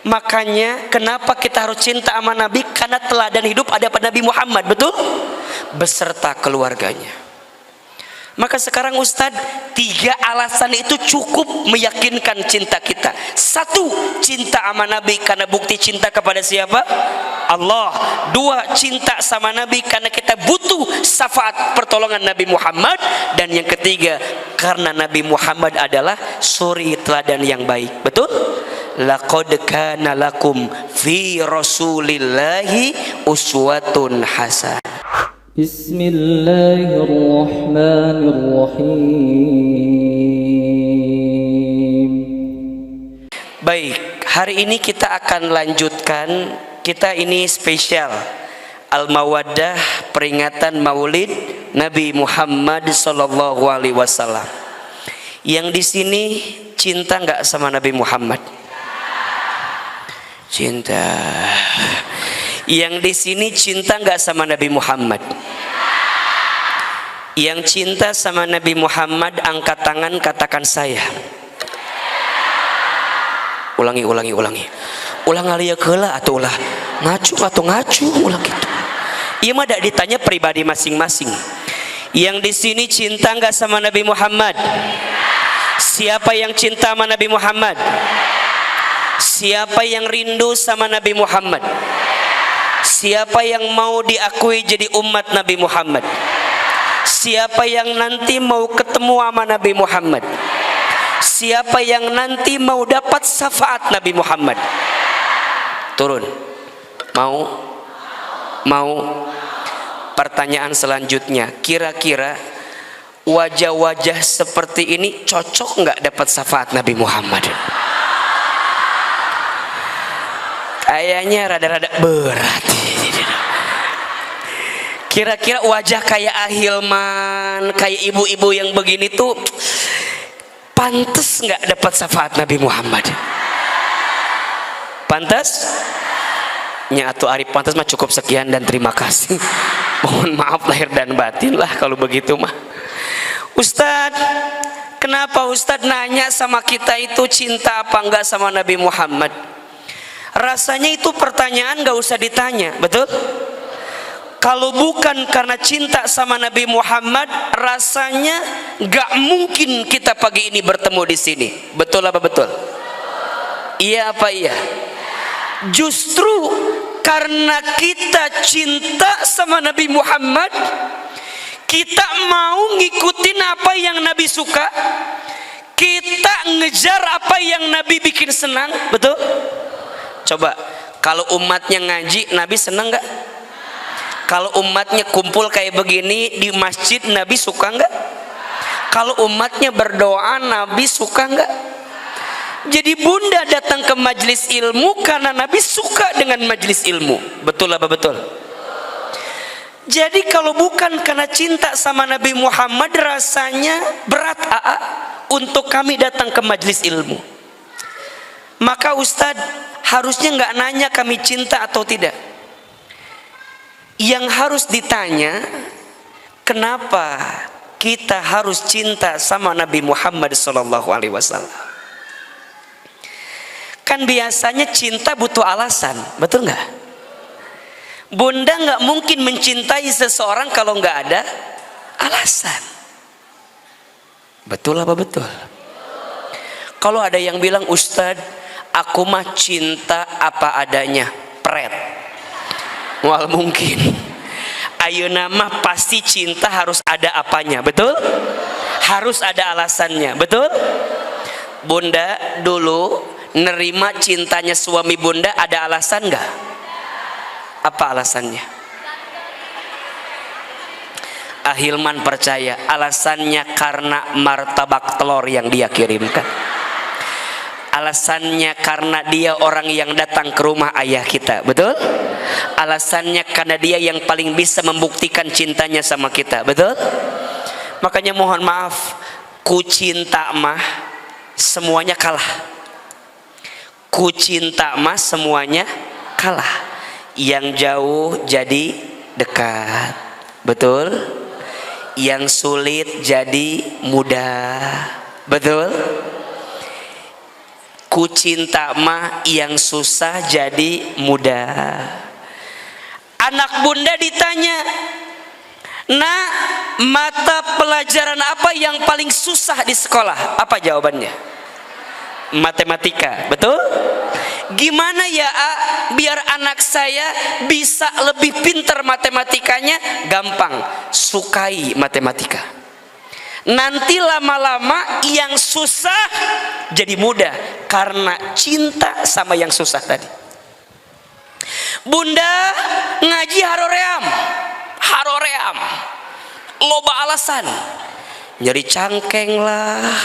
Makanya kenapa kita harus cinta sama Nabi? Karena teladan hidup ada pada Nabi Muhammad, betul? Beserta keluarganya. Maka sekarang Ustadz, 3 alasan itu cukup meyakinkan cinta kita. 1, cinta sama Nabi karena bukti cinta kepada siapa? Allah. 2, cinta sama Nabi karena kita butuh syafaat pertolongan Nabi Muhammad. Dan yang ketiga, karena Nabi Muhammad adalah suri teladan yang baik. Betul? Laqad kana lakum fi rasulillahi uswatun hasanah. Bismillahirrahmanirrahim. Baik, hari ini kita akan lanjutkan. Kita ini spesial Al-Mawaddah, peringatan Maulid Nabi Muhammad sallallahu alaihi wasallam. Yang di sini cinta nggak sama Nabi Muhammad? Cinta. Yang di sini cinta nggak sama Nabi Muhammad? Yang cinta sama Nabi Muhammad angkat tangan, katakan saya. Ulangi. Ulang alia keula atau ulah ngacu ulang gitu. Iya mah dak ditanya pribadi masing-masing. Yang di sini cinta nggak sama Nabi Muhammad? Siapa yang cinta sama Nabi Muhammad? Siapa yang rindu sama Nabi Muhammad? Siapa yang mau diakui jadi umat Nabi Muhammad? Siapa yang nanti mau ketemu sama Nabi Muhammad? Siapa yang nanti mau dapat syafaat Nabi Muhammad? Turun. Mau? Pertanyaan selanjutnya, kira-kira wajah-wajah seperti ini cocok nggak dapat syafaat Nabi Muhammad? Kayaknya rada-rada berat. Kira-kira wajah kayak Ahilman, kayak ibu-ibu yang begini tuh pantas nggak dapat syafaat Nabi Muhammad? Pantas? Nya atuh Arif pantas mah cukup sekian dan terima kasih. Mohon maaf lahir dan batin lah kalau begitu mah. Ustadz, kenapa Ustadz nanya sama kita itu cinta apa enggak sama Nabi Muhammad? Rasanya itu pertanyaan gak usah ditanya, betul? Kalau bukan karena cinta sama Nabi Muhammad, rasanya gak mungkin kita pagi ini bertemu di sini. Betul apa betul? Iya apa iya? Justru karena kita cinta sama Nabi Muhammad, kita mau ngikutin apa yang Nabi suka, kita ngejar apa yang Nabi bikin senang, betul? Coba, kalau umatnya ngaji, Nabi senang nggak? Kalau umatnya kumpul kayak begini di masjid, Nabi suka nggak? Kalau umatnya berdoa, Nabi suka nggak? Jadi bunda datang ke majelis ilmu karena Nabi suka dengan majelis ilmu. Betul apa betul? Jadi kalau bukan karena cinta sama Nabi Muhammad, rasanya berat untuk kami datang ke majelis ilmu. Maka Ustadz, harusnya nggak nanya kami cinta atau tidak. Yang harus ditanya, kenapa kita harus cinta sama Nabi Muhammad SAW? Kan biasanya cinta butuh alasan, betul nggak? Bunda nggak mungkin mencintai seseorang kalau nggak ada alasan. Betul apa betul? Kalau ada yang bilang, Ustadz, aku mah cinta apa adanya, pret. Wal mungkin. Ayeuna mah pasti cinta harus ada apanya, betul? Harus ada alasannya, betul? Bunda dulu nerima cintanya suami bunda ada alasan nggak? Apa alasannya? Ahilman percaya alasannya karena martabak telur yang dia kirimkan. Alasannya karena dia orang yang datang ke rumah ayah kita, betul? Alasannya karena dia yang paling bisa membuktikan cintanya sama kita, betul? Makanya mohon maaf, ku cinta mah semuanya kalah. Ku cinta mah semuanya kalah. Yang jauh jadi dekat, betul? Yang sulit jadi mudah, betul? ku cinta mah yang susah jadi mudah. Anak bunda ditanya, "Nak, mata pelajaran apa yang paling susah di sekolah?" Apa jawabannya? Matematika, betul? Gimana ya, biar anak saya bisa lebih pintar matematikanya? Gampang, sukai matematika. Nanti lama-lama yang susah jadi mudah karena cinta sama yang susah tadi. Bunda ngaji haroream, loba alasan, nyeri cangkeng lah,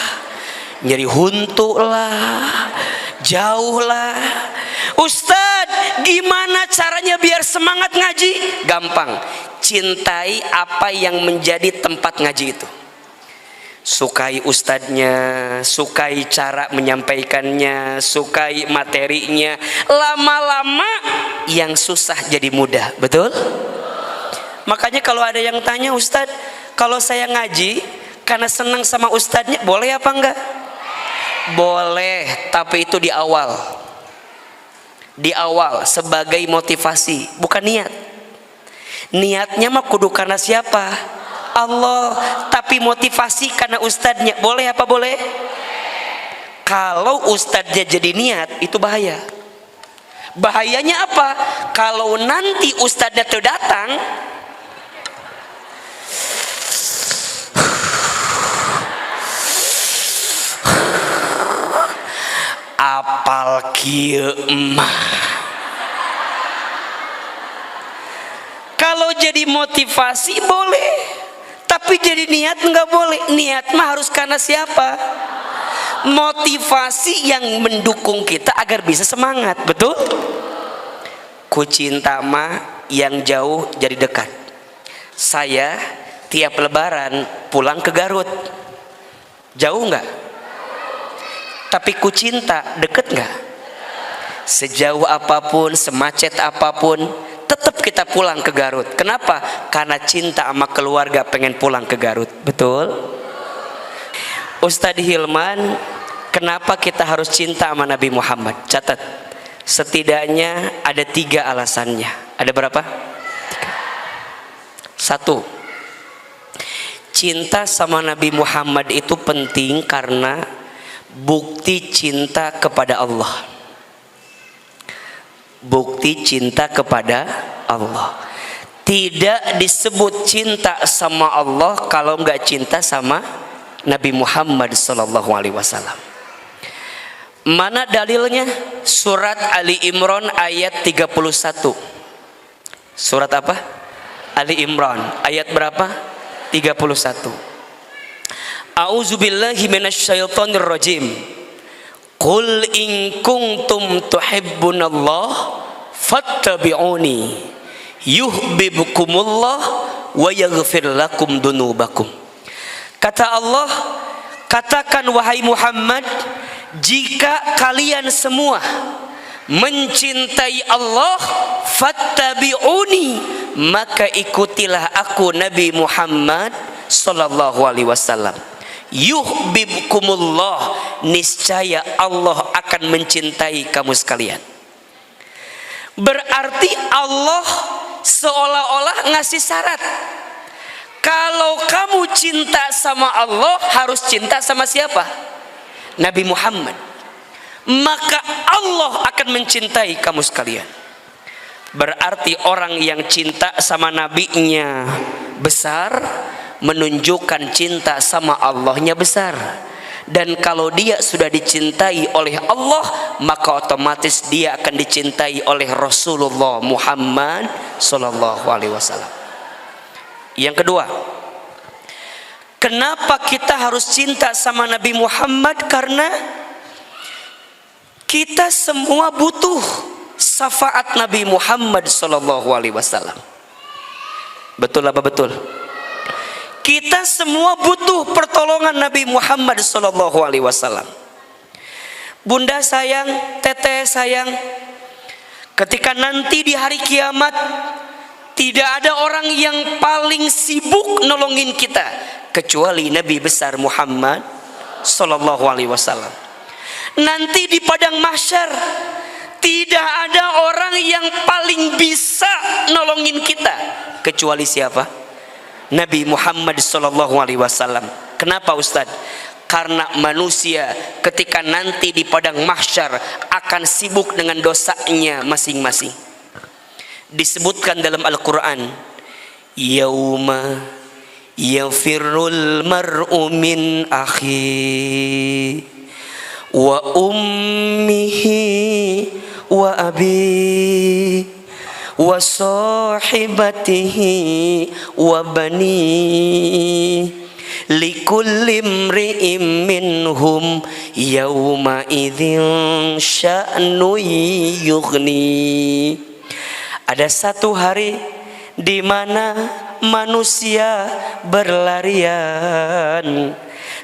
nyeri huntu lah, jauh lah. Ustadz, gimana caranya biar semangat ngaji? Gampang, cintai apa yang menjadi tempat ngaji itu. Sukai ustadznya, sukai cara menyampaikannya, sukai materinya. Lama-lama yang susah jadi mudah, betul? Makanya kalau ada yang tanya, "Ustadz, kalau saya ngaji karena senang sama ustadznya, boleh apa enggak?" Boleh, tapi itu di awal. Di awal sebagai motivasi, bukan niat. Niatnya mah kudu karena siapa? Allah. Tapi motivasi karena ustadznya, boleh apa boleh? Kalau ustadznya jadi niat, itu bahaya. Bahayanya apa? Kalau nanti ustadznya tuh datang, apal kieu emah. Kalau jadi motivasi boleh, tapi jadi niat enggak boleh. Niat mah harus karena siapa? Motivasi yang mendukung kita agar bisa semangat, betul? Ku cinta mah yang jauh jadi dekat. Saya tiap lebaran pulang ke Garut. Jauh enggak? Tapi ku cinta deket enggak? Sejauh apapun, semacet apapun, tetap kita pulang ke Garut. Kenapa? Karena cinta sama keluarga, pengen pulang ke Garut. Betul? Ustadz Hilman, kenapa kita harus cinta sama Nabi Muhammad? Catat, setidaknya ada 3 alasannya. Ada berapa? 1, cinta sama Nabi Muhammad itu penting karena bukti cinta kepada Allah. Bukti cinta kepada Allah. Tidak disebut cinta sama Allah kalau nggak cinta sama Nabi Muhammad SAW. Mana dalilnya? Surat Ali Imran ayat 31. Surat apa? Ali Imran ayat berapa? 31. A'udzubillahi minasyaitonir rajim. Qul in kuntum tuhibbunallah fattabi'uni yuhibbukumullah wa yaghfir lakum dunubakum. Kata Allah, katakan wahai Muhammad, jika kalian semua mencintai Allah, fattabi'uni, maka ikutilah aku Nabi Muhammad sallallahu alaihi wasallam. Yuhibbukumullah, niscaya Allah akan mencintai kamu sekalian. Berarti Allah seolah-olah ngasih syarat. Kalau kamu cinta sama Allah, harus cinta sama siapa? Nabi Muhammad. Maka Allah akan mencintai kamu sekalian. Berarti orang yang cinta sama nabinya besar, menunjukkan cinta sama Allahnya besar. Dan kalau dia sudah dicintai oleh Allah, maka otomatis dia akan dicintai oleh Rasulullah Muhammad sallallahu alaihi wasallam. Yang kedua, kenapa kita harus cinta sama Nabi Muhammad? Karena kita semua butuh syafaat Nabi Muhammad sallallahu alaihi wasallam. Betul apa betul? Kita semua butuh pertolongan Nabi Muhammad sallallahu alaihi wasallam. Bunda sayang, teteh sayang, ketika nanti di hari kiamat tidak ada orang yang paling sibuk nolongin kita kecuali Nabi besar Muhammad sallallahu alaihi wasallam. Nanti di padang mahsyar tidak ada orang yang paling bisa nolongin kita kecuali siapa? Nabi Muhammad SAW. Kenapa Ustaz? Karena manusia ketika nanti di padang mahsyar akan sibuk dengan dosanya masing-masing. Disebutkan dalam Al-Quran, yauma yafirrul mar'u min akhi wa ummihi wa abi wa sahibatihi wa bani likulli imri'in minhum yawma idzin sya'nu yughni. Ada satu hari di mana manusia berlarian,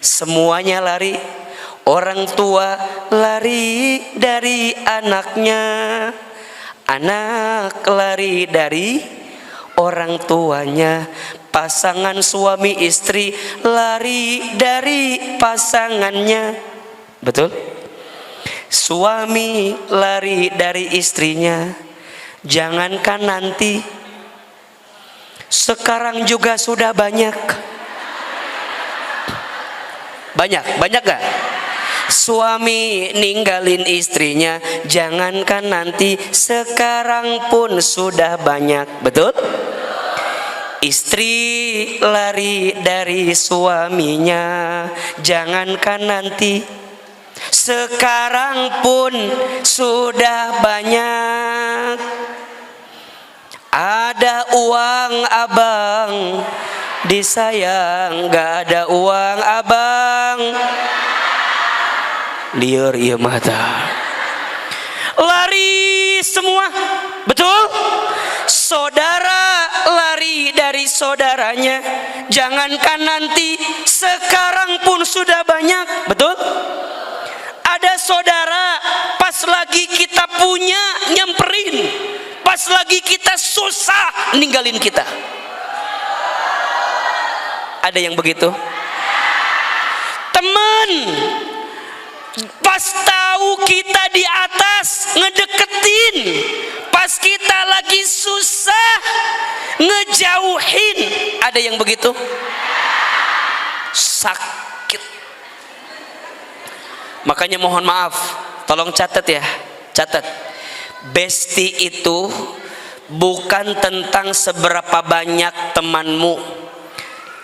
semuanya lari. Orang tua lari dari anaknya, anak lari dari orang tuanya, pasangan suami istri lari dari pasangannya. Betul? Suami lari dari istrinya. Jangankan nanti, sekarang juga sudah banyak. Banyak gak? Suami ninggalin istrinya, jangankan nanti, sekarang pun sudah banyak. Betul? Istri lari dari suaminya, jangankan nanti, sekarang pun sudah banyak. Ada uang abang disayang, gak ada uang abang liar iya mata. Lari semua, betul? Saudara lari dari saudaranya, jangankan nanti, sekarang pun sudah banyak. Betul? Ada saudara pas lagi kita punya nyamperin, pas lagi kita susah ninggalin kita. Ada yang begitu? Teman pas tahu kita di atas ngedeketin, pas kita lagi susah ngejauhin. Ada yang begitu? Sakit. Makanya mohon maaf, tolong catat ya, catat. Besti itu bukan tentang seberapa banyak temanmu,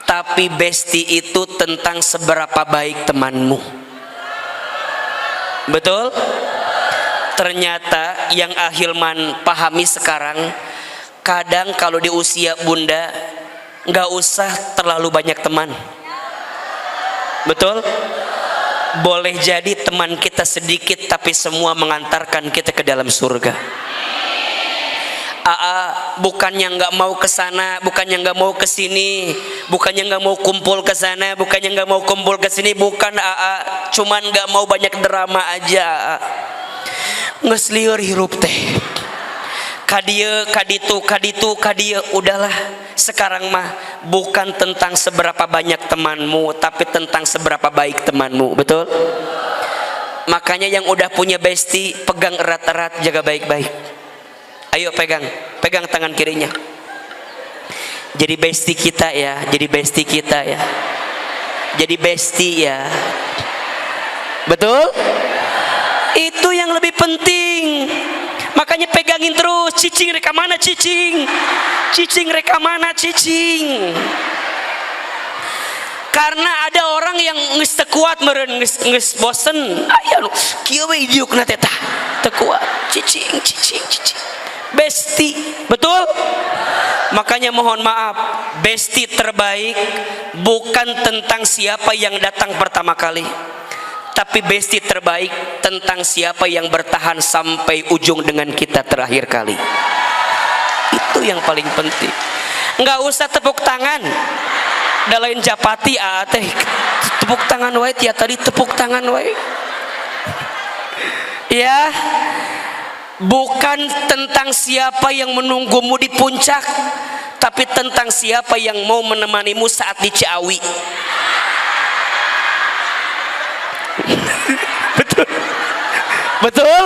tapi besti itu tentang seberapa baik temanmu. Betul? Ternyata yang Ahilman pahami sekarang, kadang kalau di usia bunda nggak usah terlalu banyak teman. Betul? Boleh jadi teman kita sedikit tapi semua mengantarkan kita ke dalam surga. Bukannya nggak mau ke sana, bukannya nggak mau ke sini, bukannya nggak mau kumpul ke sana, bukannya nggak mau kumpul ke sini, bukan cuman nggak mau banyak drama aja. Ngeslieur hirup teh. Kadieu, kaditu, kadieu, udahlah. Sekarang mah bukan tentang seberapa banyak temanmu, tapi tentang seberapa baik temanmu. Betul? Makanya yang udah punya bestie, pegang erat-erat, jaga baik-baik. Ayo pegang tangan kirinya. Jadi bestie kita ya, jadi bestie kita ya. Jadi bestie ya. Betul? Itu yang lebih penting. Makanya pegangin terus. Cicing reka mana cicing? Cicing reka mana cicing? Karena ada orang yang geus teu kuat meureun, geus bosen. Aya nu kieu we diukna teh tah. Teu kuat. Cicing. Besti, betul? Makanya mohon maaf, besti terbaik bukan tentang siapa yang datang pertama kali, tapi besti terbaik tentang siapa yang bertahan sampai ujung dengan kita terakhir kali. Itu yang paling penting. Nggak usah tepuk tangan, da lain japati teh tepuk tangan wae, tiap tadi tepuk tangan wae. Ya. Bukan tentang siapa yang menunggumu di puncak, tapi tentang siapa yang mau menemanimu saat di Ciawi. Betul. betul?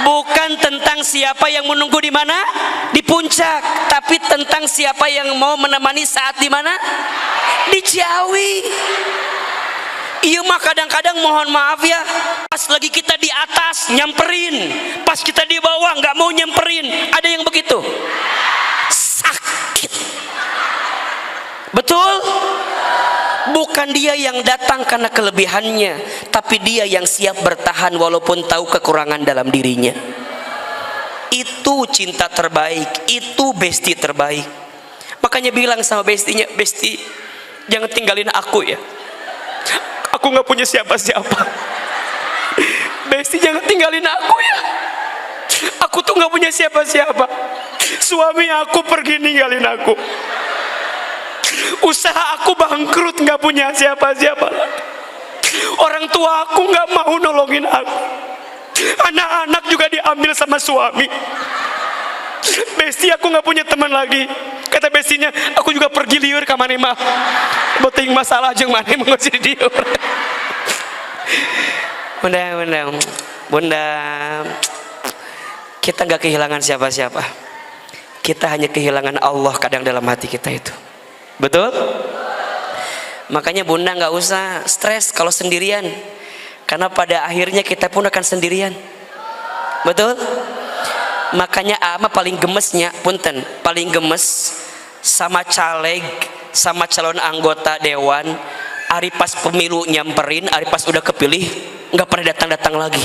Bukan tentang siapa yang menunggu di mana? Di puncak, tapi tentang siapa yang mau menemani saat di mana? Di Ciawi. Iya mah kadang-kadang mohon maaf ya, pas lagi kita di atas nyamperin, pas kita di bawah nggak mau nyamperin. Ada yang begitu? Sakit. Betul? Bukan dia yang datang karena kelebihannya, tapi dia yang siap bertahan walaupun tahu kekurangan dalam dirinya. Itu cinta terbaik, itu bestie terbaik. Makanya bilang sama bestinya, "Besti, jangan tinggalin aku ya. Aku nggak punya siapa-siapa. Besti, jangan tinggalin aku ya. Aku tuh nggak punya siapa-siapa. Suami aku pergi ninggalin aku. Usaha aku bangkrut, nggak punya siapa-siapa. Orang tua aku nggak mau nolongin aku. Anak-anak juga diambil sama suami. Besti, aku nggak punya teman lagi." Kata bestinya, "Aku juga pergi liur ke mana mah. Boting masalah jeung mana mengusir dia." Bunda, kita nggak kehilangan siapa-siapa. Kita hanya kehilangan Allah kadang dalam hati kita itu. Betul? Makanya bunda nggak usah stres kalau sendirian, karena pada akhirnya kita pun akan sendirian. Betul? Makanya ama paling gemesnya, punten, paling gemes sama caleg, sama calon anggota dewan. Ari pas pemilu nyamperin, ari pas udah kepilih nggak pernah datang-datang lagi.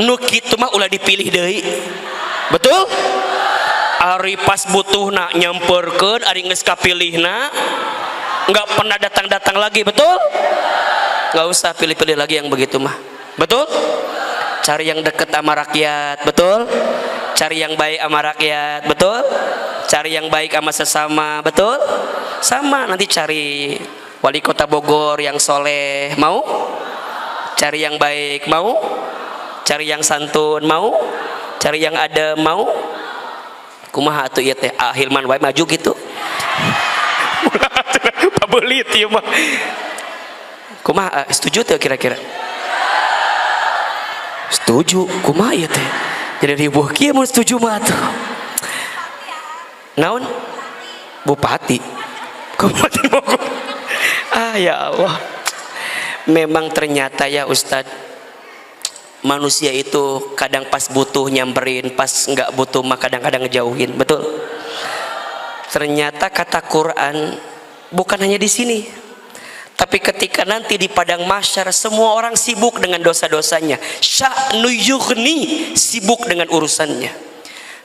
Nu kitu mah ulah dipilih deui. Betul? Ari pas butuh nak nyamperkeun, ari geus kapilihna nggak pernah datang-datang lagi. Betul? Nggak usah pilih-pilih lagi yang begitu mah. Betul? Cari yang deket sama rakyat. Betul? Cari yang baik sama rakyat. Betul? Cari yang baik sama sesama. Betul? Sama, nanti cari wali kota Bogor yang soleh. Mau? Cari yang baik. Mau? Cari yang santun. Mau? Cari yang adem. Mau? Kumaha atuh ieu teh? Hilman wae maju gitu. Pabelit ieu mah. Kumaha setuju teh kira-kira? Setuju. Kumaha ieu teh? Jadi ribuh kieu mun setuju mah atuh. Naon? Bupati. Kabupaten Bogor. Ah ya Allah. Memang ternyata ya Ustadz, manusia itu kadang pas butuh nyamperin, pas nggak butuh mah kadang-kadang ngejauhin. Betul? Ternyata kata Quran bukan hanya di sini, tapi ketika nanti di padang mahsyar semua orang sibuk dengan dosa-dosanya, sya'nu yughni, sibuk dengan urusannya,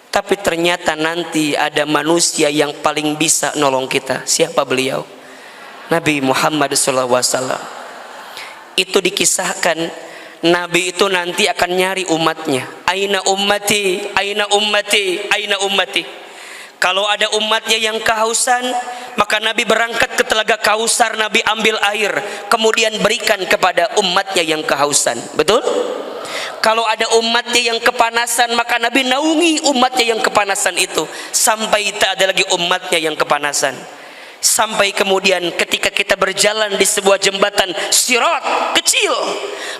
tapi ternyata nanti ada manusia yang paling bisa nolong kita. Siapa beliau? Nabi Muhammad SAW. Itu dikisahkan Nabi itu nanti akan nyari umatnya. Aina ummati, aina ummati, aina ummati. Kalau ada umatnya yang kehausan, maka Nabi berangkat ke telaga Kausar, Nabi ambil air, kemudian berikan kepada umatnya yang kehausan. Betul? Kalau ada umatnya yang kepanasan, maka Nabi naungi umatnya yang kepanasan itu sampai tak ada lagi umatnya yang kepanasan. Sampai kemudian ketika kita berjalan di sebuah jembatan sirat kecil,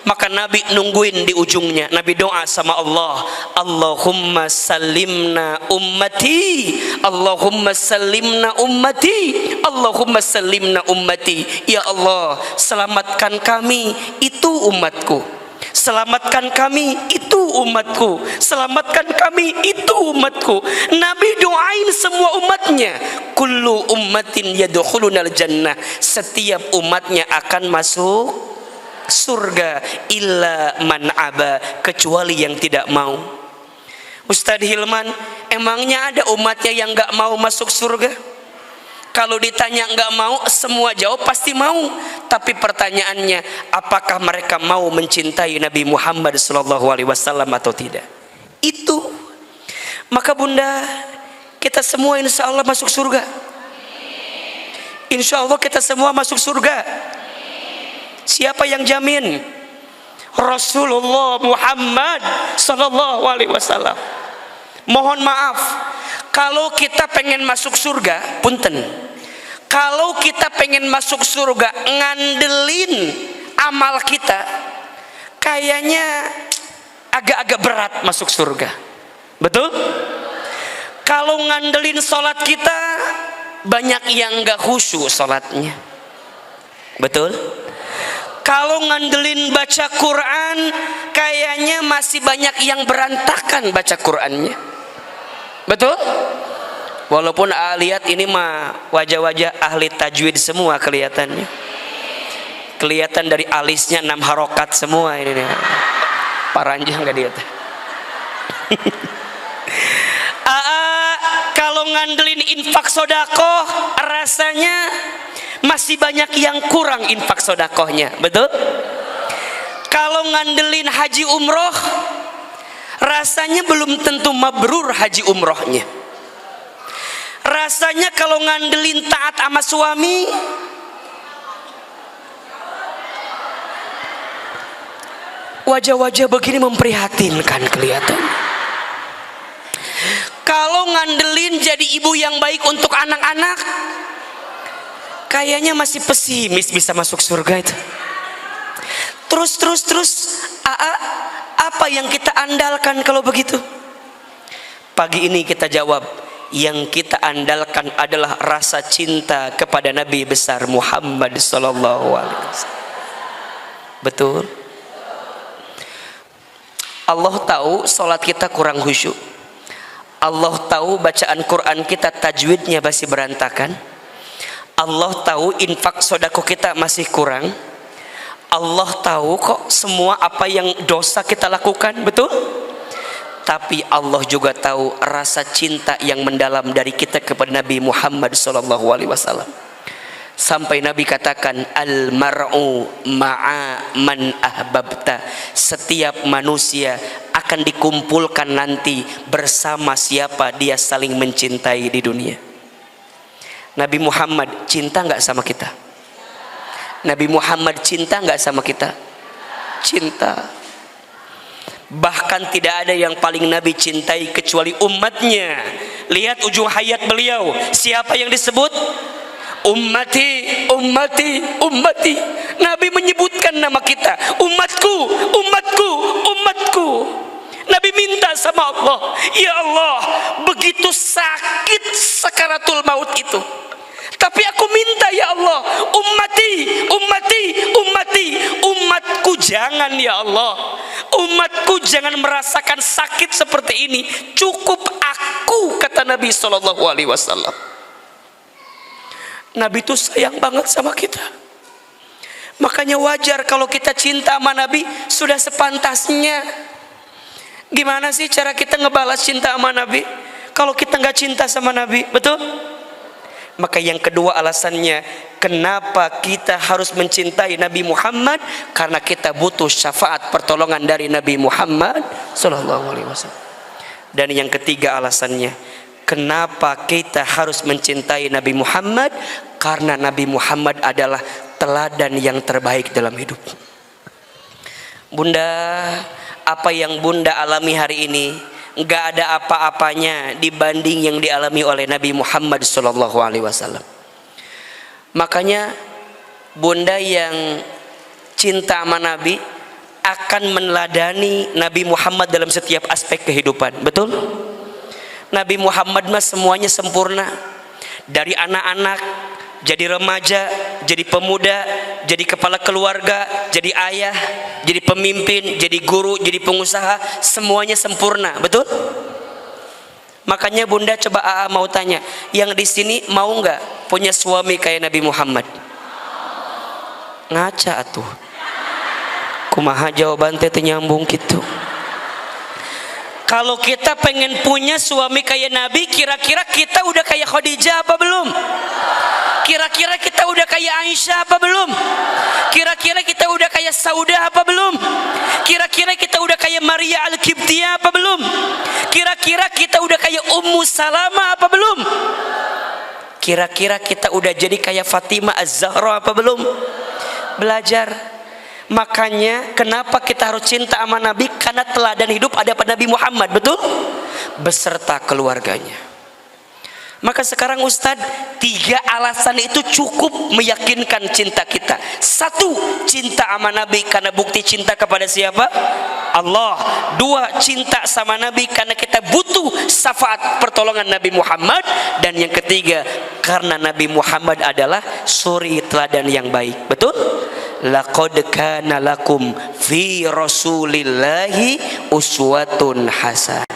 maka Nabi nungguin di ujungnya. Nabi doa sama Allah, Allahumma salimna ummati, Allahumma salimna ummati, Allahumma salimna ummati. Ya Allah, selamatkan kami, itu umatku. Selamatkan kami, itu umatku. Selamatkan kami, itu umatku. Nabi doain semua umatnya. Kullu ummatin yadkhulunal jannah. Setiap umatnya akan masuk surga. Illa man aba, kecuali yang tidak mau. Ustadz Hilman, emangnya ada umatnya yang gak mau masuk surga? Kalau ditanya nggak mau, semua jawab pasti mau. Tapi pertanyaannya, apakah mereka mau mencintai Nabi Muhammad SAW atau tidak? Itu. Maka bunda, kita semua insya Allah masuk surga. Insya Allah kita semua masuk surga. Siapa yang jamin? Rasulullah Muhammad SAW. Mohon maaf, kalau kita pengen masuk surga, punten, kalau kita pengen masuk surga ngandelin amal kita, kayaknya agak-agak berat masuk surga. Betul? Kalau ngandelin sholat kita, banyak yang gak khusyuk sholatnya. Betul? Kalau ngandelin baca Quran, kayaknya masih banyak yang berantakan baca Qurannya. Betul? Walaupun lihat ini mah wajah-wajah ahli tajwid semua kelihatannya. Kelihatan dari alisnya 6 harokat semua ini nih. Paranjang gak dia? Kalau ngandelin infak sodakoh, rasanya masih banyak yang kurang infak sodakohnya. Betul? Kalau ngandelin haji umroh, rasanya belum tentu mabrur haji umrohnya. Rasanya kalau ngandelin taat sama suami, wajah-wajah begini memprihatinkan kelihatan. Kalau ngandelin jadi ibu yang baik untuk anak-anak, kayaknya masih pesimis bisa masuk surga itu. Terus apa yang kita andalkan kalau begitu? Pagi ini kita jawab, yang kita andalkan adalah rasa cinta kepada Nabi besar Muhammad sallallahu alaihi wasallam. Betul? Allah tahu salat kita kurang khusyuk. Allah tahu bacaan Quran kita tajwidnya masih berantakan. Allah tahu infak sodako kita masih kurang. Allah tahu kok semua apa yang dosa kita lakukan, betul? Tapi Allah juga tahu rasa cinta yang mendalam dari kita kepada Nabi Muhammad SAW. Sampai Nabi katakan, al mar'u ma'a man ahbabta. Setiap manusia akan dikumpulkan nanti bersama siapa dia saling mencintai di dunia. Nabi Muhammad cinta nggak sama kita? Nabi Muhammad cinta nggak sama kita? Cinta. Bahkan tidak ada yang paling Nabi cintai kecuali umatnya. Lihat ujung hayat beliau, siapa yang disebut? Ummati, ummati, ummati. Nabi menyebutkan nama kita, umatku, umatku, umatku. Nabi minta sama Allah, ya Allah, begitu sakit sakaratul maut itu, tapi aku minta ya Allah, ummati, ummati, ummati, umatku jangan ya Allah, umatku jangan merasakan sakit seperti ini, cukup aku, kata Nabi SAW. Nabi itu sayang banget sama kita. Makanya wajar kalau kita cinta sama Nabi sudah sepantasnya. Gimana sih cara kita ngebalas cinta sama Nabi kalau kita nggak cinta sama Nabi? Betul? Maka yang kedua alasannya kenapa kita harus mencintai Nabi Muhammad, karena kita butuh syafaat pertolongan dari Nabi Muhammad SAW. Dan yang ketiga alasannya kenapa kita harus mencintai Nabi Muhammad, karena Nabi Muhammad adalah teladan yang terbaik dalam hidup. Bunda, apa yang Bunda alami hari ini nggak ada apa-apanya dibanding yang dialami oleh Nabi Muhammad SAW. Makanya Bunda yang cinta sama Nabi akan meneladani Nabi Muhammad dalam setiap aspek kehidupan. Betul? Nabi Muhammad mah semuanya sempurna. Dari anak-anak, jadi remaja, jadi pemuda, jadi kepala keluarga, jadi ayah, jadi pemimpin, jadi guru, jadi pengusaha, semuanya sempurna. Betul? Makanya Bunda coba mau tanya, yang di sini mau nggak punya suami kayak Nabi Muhammad? Ngaca atuh. Kumaha jawaban teh nyambung gitu. Kalau kita pengen punya suami kayak Nabi, kira-kira kita udah kayak Khadijah apa belum? Kira-kira kita udah kayak Aisyah apa belum? Kira-kira kita udah kayak Saudah apa belum? Kira-kira kita udah kayak Maria Al-Qibtiyah apa belum? Kira-kira kita udah kayak Ummu Salamah apa belum? Kira-kira kita udah jadi kayak Fatimah Az-Zahra apa belum? Belajar. Makanya kenapa kita harus cinta sama Nabi? Karena teladan hidup ada pada Nabi Muhammad, betul? Beserta keluarganya. Maka sekarang Ustadz, 3 alasan itu cukup meyakinkan cinta kita. 1, cinta sama Nabi karena bukti cinta kepada siapa? Allah. 2, cinta sama Nabi karena kita butuh syafaat pertolongan Nabi Muhammad. Dan yang ketiga, karena Nabi Muhammad adalah suri teladan yang baik. Betul? Laqad kana lakum fi rasulillahi uswatun hasanah.